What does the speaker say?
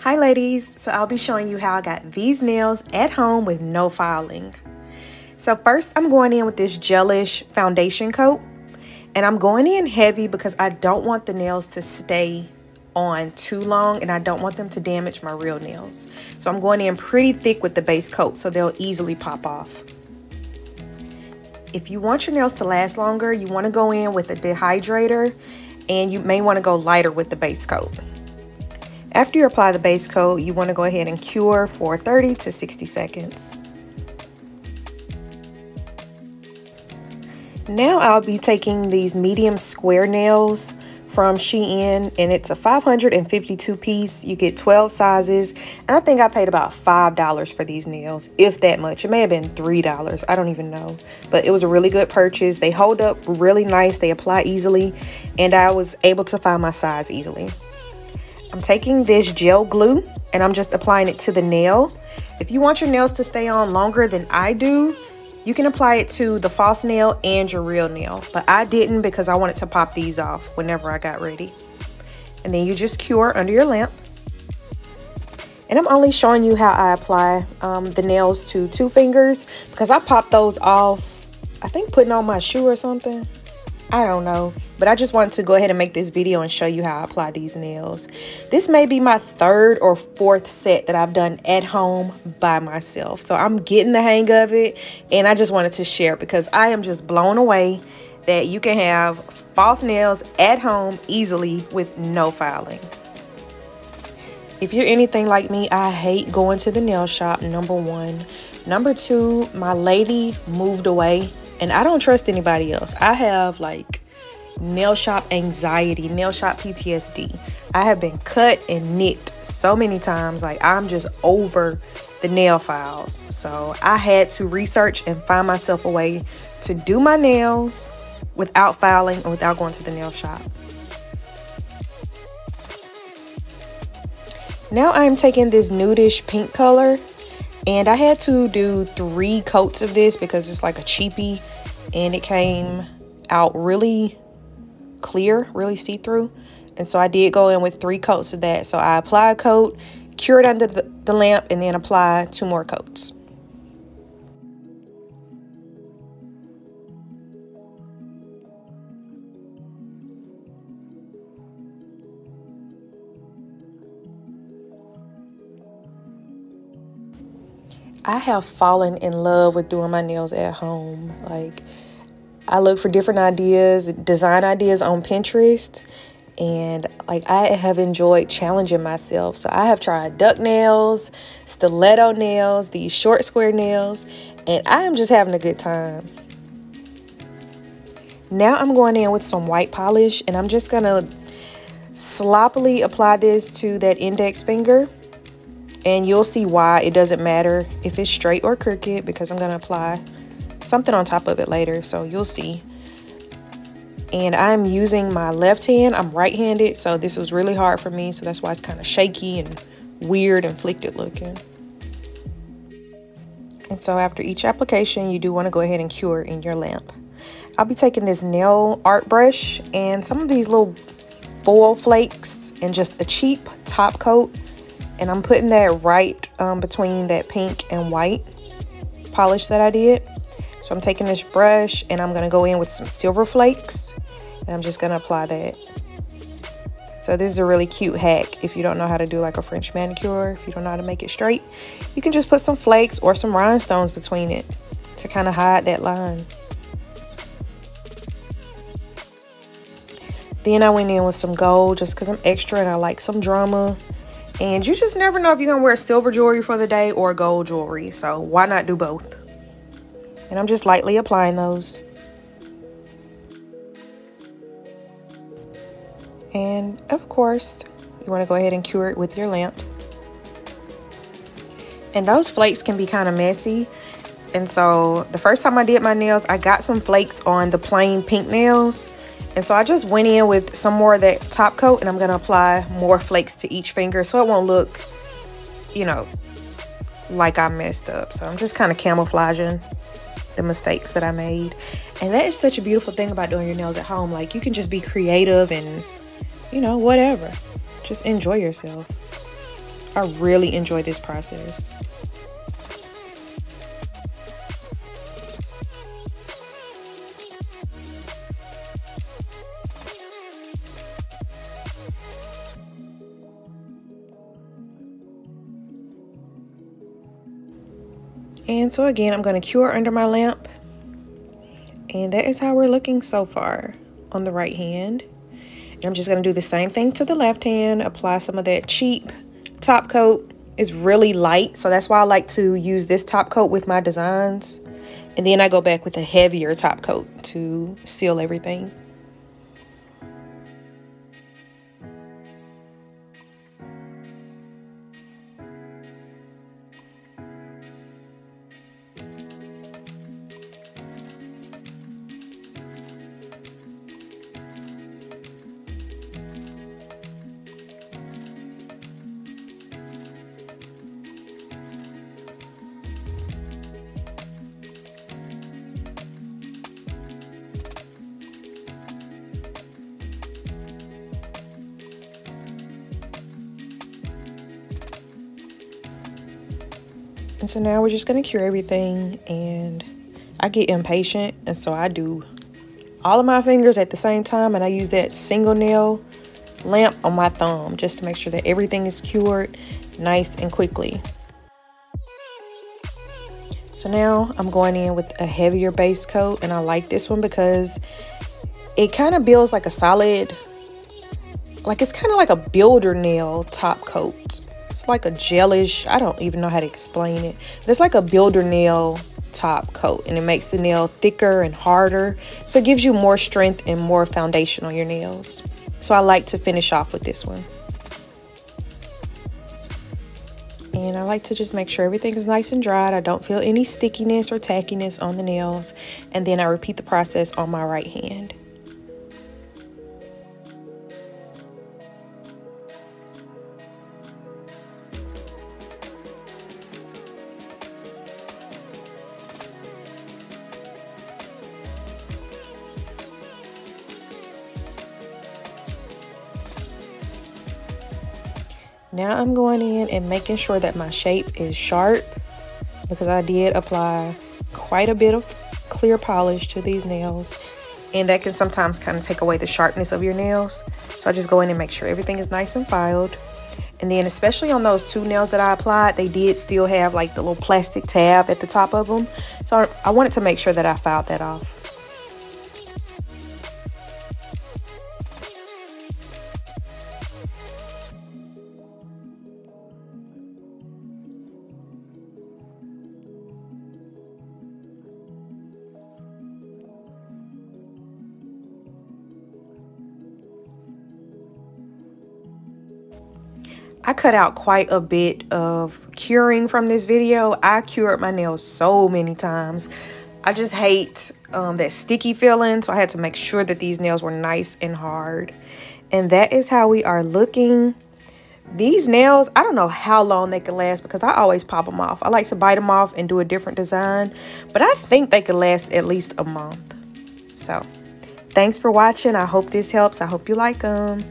Hi ladies, so I'll be showing you how I got these nails at home with no filing. So first I'm going in with this gelish foundation coat, and I'm going in heavy because I don't want the nails to stay on too long and I don't want them to damage my real nails. So I'm going in pretty thick with the base coat so they'll easily pop off. If you want your nails to last longer, you want to go in with a dehydrator, and you may want to go lighter with the base coat. After you apply the base coat, you want to go ahead and cure for 30 to 60 seconds. Now I'll be taking these medium square nails from Shein, and it's a 552 piece. You get 12 sizes, and I think I paid about $5 for these nails, if that much. It may have been $3, I don't even know, but it was a really good purchase. They hold up really nice, they apply easily, and I was able to find my size easily. I'm taking this gel glue and I'm just applying it to the nail. If you want your nails to stay on longer than I do, you can apply it to the false nail and your real nail, but I didn't because I wanted to pop these off whenever I got ready. And then you just cure under your lamp. And I'm only showing you how I apply the nails to 2 fingers because I popped those off, I think putting on my shoe or something. I don't know, but I just wanted to go ahead and make this video and show you how I apply these nails. This may be my 3rd or 4th set that I've done at home by myself. So I'm getting the hang of it, and I just wanted to share because I am just blown away that you can have false nails at home easily with no filing. If you're anything like me, I hate going to the nail shop, number 1. Number 2, my lady moved away. And I don't trust anybody else. I have like nail shop anxiety, nail shop PTSD. I have been cut and nicked so many times. Like, I'm just over the nail files. So I had to research and find myself a way to do my nails without filing and without going to the nail shop. Now I'm taking this nudish pink color, and I had to do 3 coats of this because it's like a cheapie, and it came out really clear, really see-through. And so I did go in with 3 coats of that. So I apply a coat, cure it under the lamp, and then apply 2 more coats. I have fallen in love with doing my nails at home. Like, I look for different ideas, design ideas on Pinterest, and like I have enjoyed challenging myself. So I have tried duck nails, stiletto nails, these short square nails, and I am just having a good time. Now I'm going in with some white polish, and I'm just gonna sloppily apply this to that index finger. And you'll see why it doesn't matter if it's straight or crooked, because I'm going to apply something on top of it later. So you'll see. And I'm using my left hand. I'm right-handed, so this was really hard for me. So that's why it's kind of shaky and weird and flicked looking. And so after each application, you do want to go ahead and cure in your lamp. I'll be taking this nail art brush and some of these little foil flakes and just a cheap top coat. And I'm putting that right between that pink and white polish that I did. So I'm taking this brush and I'm going to go in with some silver flakes. And I'm just going to apply that. So this is a really cute hack if you don't know how to do like a French manicure. If you don't know how to make it straight, you can just put some flakes or some rhinestones between it to kind of hide that line. Then I went in with some gold just because I'm extra and I like some drama. And you just never know if you're going to wear silver jewelry for the day or gold jewelry. So why not do both? And I'm just lightly applying those. And of course, you want to go ahead and cure it with your lamp. And those flakes can be kind of messy. And so the first time I did my nails, I got some flakes on the plain pink nails. And so I just went in with some more of that top coat, and I'm going to apply more flakes to each finger so it won't look, you know, like I messed up. So I'm just kind of camouflaging the mistakes that I made. And that is such a beautiful thing about doing your nails at home. Like, you can just be creative and, you know, whatever. Just enjoy yourself. I really enjoy this process. And so again, I'm going to cure under my lamp. And that is how we're looking so far on the right hand. And I'm just going to do the same thing to the left hand. Apply some of that cheap top coat. It's really light, so that's why I like to use this top coat with my designs. And then I go back with a heavier top coat to seal everything. And so now we're just going to cure everything, and I get impatient, and so I do all of my fingers at the same time, and I use that single nail lamp on my thumb just to make sure that everything is cured nice and quickly. So now I'm going in with a heavier base coat, and I like this one because it kind of builds like a solid, like it's kind of like a builder nail top coat. It's like a gelish, I don't even know how to explain it, but it's like a builder nail top coat, and it makes the nail thicker and harder, so it gives you more strength and more foundation on your nails. So I like to finish off with this one, and I like to just make sure everything is nice and dried. I don't feel any stickiness or tackiness on the nails, and then I repeat the process on my right hand. Now I'm going in and making sure that my shape is sharp, because I did apply quite a bit of clear polish to these nails, and that can sometimes kind of take away the sharpness of your nails. So I just go in and make sure everything is nice and filed. And then especially on those two nails that I applied, they did still have like the little plastic tab at the top of them. So I wanted to make sure that I filed that off. I cut out quite a bit of curing from this video. I cured my nails so many times. I just hate that sticky feeling, so I had to make sure that these nails were nice and hard. And that is how we are looking. These nails, I don't know how long they could last, because I always pop them off. I like to bite them off and do a different design, but I think they could last at least a month. So thanks for watching. I hope this helps. I hope you like them.